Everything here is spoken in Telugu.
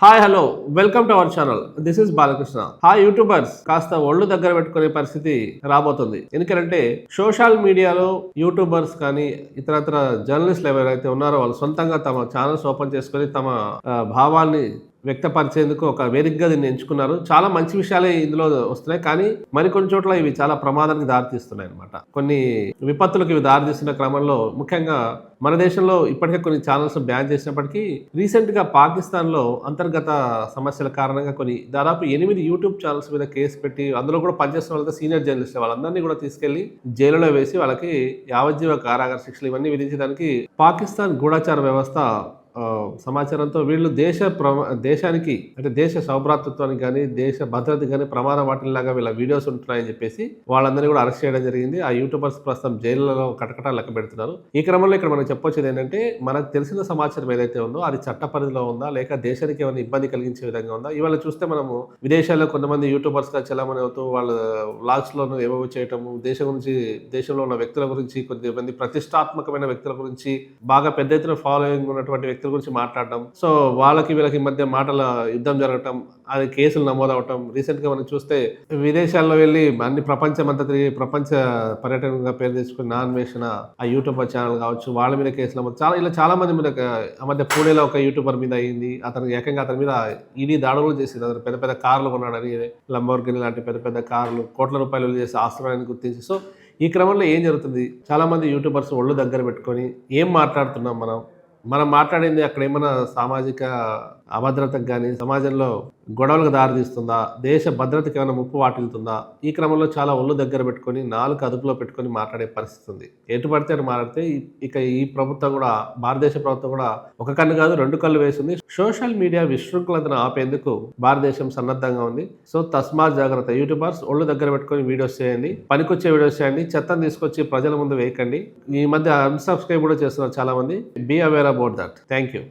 Hi hello welcome to our channel. This is Balakrishna. Hi YouTubers, కాస్త ఒళ్ళు దగ్గర పెట్టుకునే పరిస్థితి రాబోతుంది. ఎందుకంటే సోషల్ మీడియాలో యూట్యూబర్స్ కానీ ఇతరత్ర జర్నలిస్టులు ఎవరైతే ఉన్నారో వాళ్ళు సొంతంగా తమ ఛానల్స్ ఓపెన్ చేసుకొని తమ భావాన్ని వ్యక్తపరిచేందుకు ఒక వేదికగా దీన్ని ఎంచుకున్నారు. చాలా మంచి విషయాలే ఇందులో వస్తున్నాయి, కానీ మరికొన్ని చోట్ల ఇవి చాలా ప్రమాదానికి దారితీస్తున్నాయి అనమాట. కొన్ని విపత్తులకు ఇవి దారితీస్తున్న క్రమంలో ముఖ్యంగా మన దేశంలో ఇప్పటికే కొన్ని ఛానల్స్ బ్యాన్ చేసినప్పటికీ రీసెంట్గా పాకిస్తాన్లో అంతర్గత సమస్యల కారణంగా దాదాపు 8 యూట్యూబ్ ఛానల్స్ మీద కేసు పెట్టి అందులో కూడా పనిచేస్తున్న వాళ్ళతో సీనియర్ జర్నలిస్ట్ వాళ్ళందరినీ కూడా తీసుకెళ్లి జైలులో వేసి వాళ్ళకి యావజ్జీవ కారాగార శిక్షలు ఇవన్నీ విధించడానికి పాకిస్తాన్ గూఢచార వ్యవస్థ సమాచారంతో వీళ్ళు దేశానికి అంటే దేశ సౌభ్రాతృత్వానికి కానీ దేశ భద్రతకి కానీ ప్రమాదం వాటిలాగా వీళ్ళ వీడియోస్ ఉంటున్నాయని చెప్పేసి వాళ్ళందరినీ కూడా అరెస్ట్ చేయడం జరిగింది. ఆ యూట్యూబర్స్ ప్రస్తుతం జైళ్లలో కటకటాలు లెక్క పెడుతున్నారు. ఈ క్రమంలో ఇక్కడ మనం చెప్పొచ్చేది ఏంటంటే, మనకు తెలిసిన సమాచారం ఏదైతే ఉందో అది చట్ట పరిధిలో ఉందా లేక దేశానికి ఏమైనా ఇబ్బంది కలిగించే విధంగా ఉందా. ఇవాళ చూస్తే మనము విదేశాల్లో కొంతమంది యూట్యూబర్స్గా చలామణి అవుతూ వాళ్ళ వ్లాగ్స్లోనూ ఏవో చేయటము, దేశంలో ఉన్న వ్యక్తుల గురించి, కొద్దిమంది ప్రతిష్టాత్మకమైన వ్యక్తుల గురించి, బాగా పెద్ద ఎత్తున ఫాలోయింగ్ ఉన్నటువంటి వ్యక్తుల గురించి మాట్లాడడం, సో వాళ్ళకి వీళ్ళకి మధ్య మాటల యుద్ధం జరగటం, అది కేసులు నమోదవటం. రీసెంట్ గా మనం చూస్తే విదేశాల్లో వెళ్ళి అన్ని ప్రపంచమంతా తిరిగి ప్రపంచ పర్యటనగా పేరు తెచ్చుకుని నాన్వేషణ ఆ యూట్యూబర్ ఛానల్ కావచ్చు, వాళ్ళ మీద కేసులు నమోదు. చాలా మంది మీద ఆ మధ్య పూణేలో ఒక యూట్యూబర్ మీద అయింది. అతని మీద ఈడీ దాడులు చేసింది. అతను పెద్ద పెద్ద కార్లు కొన్నాడని, లంబోర్గిని లాంటి పెద్ద పెద్ద కార్లు కోట్ల రూపాయలు చేసి ఆస్తులని గుర్తించి. సో ఈ క్రమంలో ఏం జరుగుతుంది, చాలా మంది యూట్యూబర్స్ ఒళ్ళు దగ్గర పెట్టుకొని ఏం మాట్లాడుతున్నాం మనం మాట్లాడింది అక్కడ ఏమైనా సామాజిక అభద్రతకు కానీ సమాజంలో గొడవలకు దారితీస్తుందా, దేశ భద్రతకి ఏమైనా ముప్పు వాటిల్తుందా. ఈ క్రమంలో చాలా ఒళ్ళు దగ్గర పెట్టుకొని నాలుగు అదుపులో పెట్టుకొని మాట్లాడే పరిస్థితి ఉంది. ఎటు పడితే అని మాట్లాడితే ఇక ఈ ప్రభుత్వం కూడా, భారతదేశ ప్రభుత్వం కూడా ఒక కన్ను కాదు 2 కళ్ళు వేసింది. సోషల్ మీడియా విశృంఖలతను ఆపేందుకు భారతదేశం సన్నద్ధంగా ఉంది. సో తస్మాత్ జాగ్రత్త. యూట్యూబర్స్ ఒళ్ళు దగ్గర పెట్టుకొని వీడియోస్ చేయండి, పనికొచ్చే వీడియోస్ చేయండి, చెత్తను తీసుకొచ్చి ప్రజల ముందు వేయకండి. ఈ మధ్య అన్సబ్స్క్రైబ్ కూడా చేస్తున్నారు చాలా మంది. Be aware about that. Thank you.